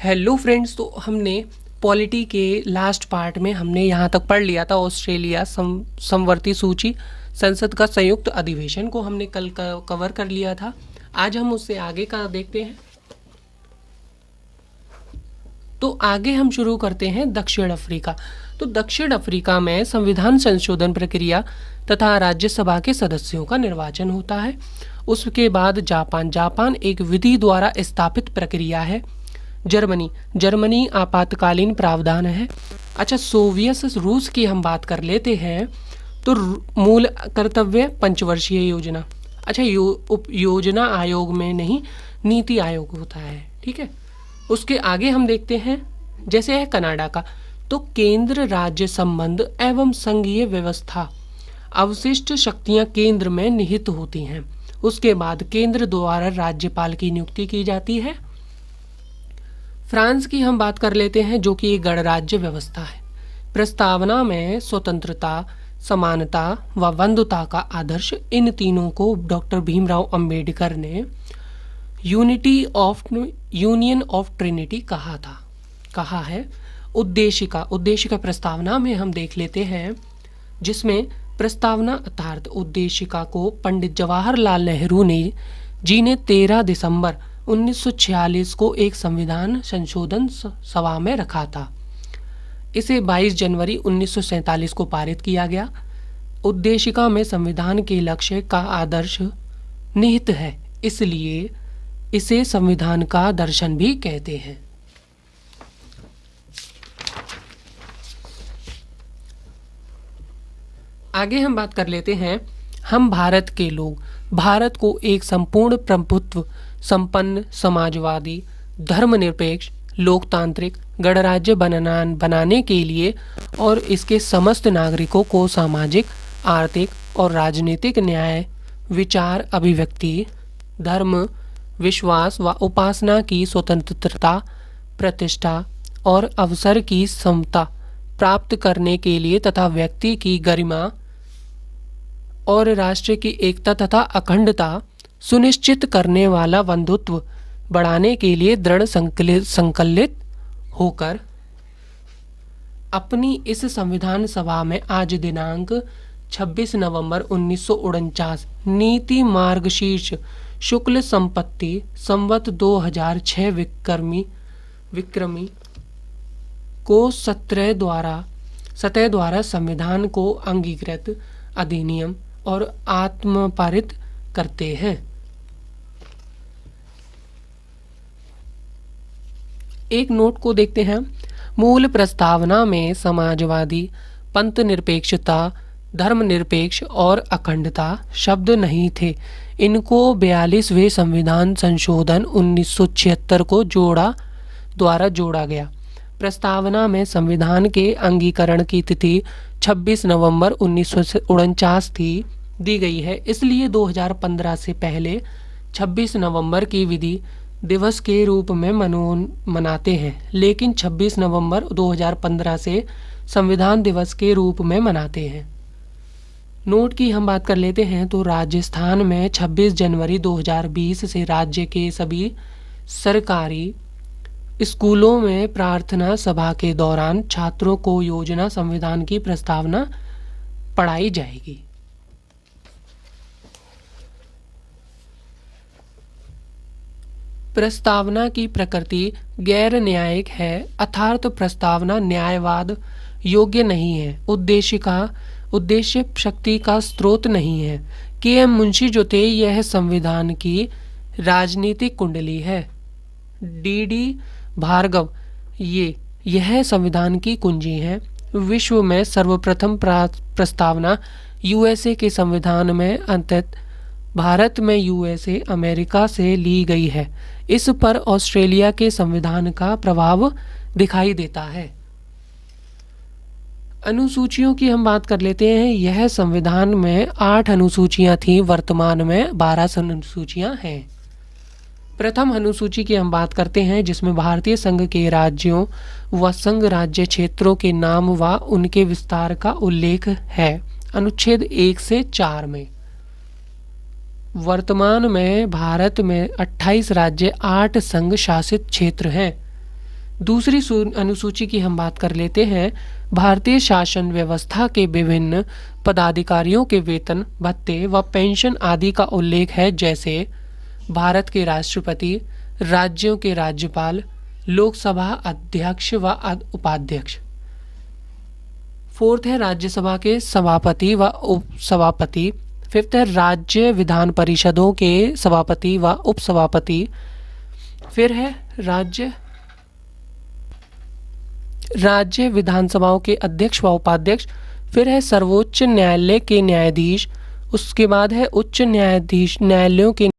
Hello friends, तो हमने polity के लास्ट पार्ट में हमने यहाँ तक पढ़ लिया था ऑस्ट्रेलिया समवर्ती सूची संसद का संयुक्त अधिवेशन को हमने कल कवर कर लिया था। आज हम उससे आगे का देखते हैं। तो आगे हम शुरू करते हैं दक्षिण अफ्रीका। तो दक्षिण अफ्रीका में संविधान संशोधन प्रक्रिया तथा राज्यसभा के सदस्यों का निर्वाचन होता है। उसके बाद जापान एक विधि द्वारा स्थापित प्रक्रिया है। जर्मनी आपातकालीन प्रावधान है। अच्छा, सोवियत रूस की हम बात कर लेते हैं। तो मूल कर्तव्य पंचवर्षीय योजना। अच्छा, उप योजना आयोग में नहीं, नीति आयोग होता है। ठीक है, उसके आगे हम देखते हैं जैसे है कनाडा का। तो केंद्र राज्य संबंध एवं संघीय व्यवस्था, अवशिष्ट शक्तियां केंद्र में निहित होती हैं। उसके बाद केंद्र द्वारा राज्यपाल की नियुक्ति की जाती है। फ्रांस की हम बात कर लेते हैं जो कि एक गणराज्य व्यवस्था है। प्रस्तावना में स्वतंत्रता, समानता व बंधुता का आदर्श, इन तीनों को डॉक्टर भीमराव अंबेडकर ने यूनियन ऑफ ट्रिनिटी कहा है। उद्देशिका प्रस्तावना में हम देख लेते हैं, जिसमें प्रस्तावना अर्थात उद्देशिका को पंडित जवाहरलाल नेहरू जी ने 13 दिसंबर 1946 को एक संविधान संशोधन सभा में रखा था। इसे 22 जनवरी 1947 को पारित किया गया। उद्देशिका में संविधान के लक्ष्य का आदर्श निहित है, इसलिए इसे संविधान का दर्शन भी कहते हैं। आगे हम बात कर लेते हैं, हम भारत के लोग भारत को एक संपूर्ण प्रभुत्व संपन्न, समाजवादी, धर्मनिरपेक्ष, लोकतांत्रिक गणराज्य बनाने के लिए और इसके समस्त नागरिकों को सामाजिक, आर्थिक और राजनीतिक न्याय, विचार अभिव्यक्ति, धर्म, विश्वास व उपासना की स्वतंत्रता, प्रतिष्ठा और अवसर की समता प्राप्त करने के लिए तथा व्यक्ति की गरिमा और राष्ट्र की एकता तथा अखंडता सुनिश्चित करने वाला बंधुत्व बढ़ाने के लिए दृढ़ संकल्पित होकर अपनी इस संविधान सभा में आज दिनांक 26 नवंबर 1949 नीति मार्गशीर्ष शुक्ल संपत्ति संवत 2006 विक्रमी को सत्रह द्वारा संविधान को अंगीकृत अधिनियम और आत्मपारित करते हैं। एक नोट को देखते हैं। मूल प्रस्तावना में समाजवादी, पंथ निरपेक्षता, धर्मनिरपेक्ष और अखंडता शब्द नहीं थे। इनको 42वें संविधान संशोधन 1976 को द्वारा जोड़ा गया। प्रस्तावना में संविधान के अंगीकरण की तिथि 26 नवंबर 1949 दी गई है, इसलिए 2015 से पहले 26 नवंबर की विधि दिवस के रूप में मनाते हैं, लेकिन 26 नवंबर 2015 से संविधान दिवस के रूप में मनाते हैं। नोट की हम बात कर लेते हैं, तो राजस्थान में 26 जनवरी 2020 से राज्य के सभी सरकारी स्कूलों में प्रार्थना सभा के दौरान छात्रों को योजना संविधान की प्रस्तावना पढ़ाई जाएगी। प्रस्तावना की प्रकृति गैर न्यायिक है, अर्थात प्रस्तावना न्यायवाद योग्य नहीं है। उद्देश्य शक्ति का स्रोत नहीं है। के.एम. मुंशी जो थे, यह संविधान की राजनीतिक कुंडली है। डी भार्गव, यह संविधान की कुंजी है। विश्व में सर्वप्रथम प्रस्तावना यूएसए के संविधान में अंततः भारत में यूएसए अमेरिका से ली गई है। इस पर ऑस्ट्रेलिया के संविधान का प्रभाव दिखाई देता है। अनुसूचियों की हम बात कर लेते हैं। यह संविधान में 8 अनुसूचियां थी, वर्तमान में 12 अनुसूचियां हैं। प्रथम अनुसूची की हम बात करते हैं, जिसमें भारतीय संघ के राज्यों व संघ राज्य क्षेत्रों के नाम व उनके विस्तार का उल्लेख है, अनुच्छेद 1 से 4 में। वर्तमान में भारत में 28 राज्य, 8 संघ शासित क्षेत्र हैं। दूसरी अनुसूची की हम बात कर लेते हैं। भारतीय शासन व्यवस्था के विभिन्न पदाधिकारियों के वेतन, भत्ते व पेंशन आदि का उल्लेख है, जैसे भारत के राष्ट्रपति, राज्यों के राज्यपाल, लोकसभा अध्यक्ष व उपाध्यक्ष। फोर्थ है राज्यसभा के सभापति व उपसभापति। फिफ्थ है राज्य विधान परिषदों के सभापति व उपसभापति। फिर है राज्य विधानसभाओं के अध्यक्ष व उपाध्यक्ष। फिर है सर्वोच्च न्यायालय के न्यायाधीश। उसके बाद है उच्च न्यायालयों के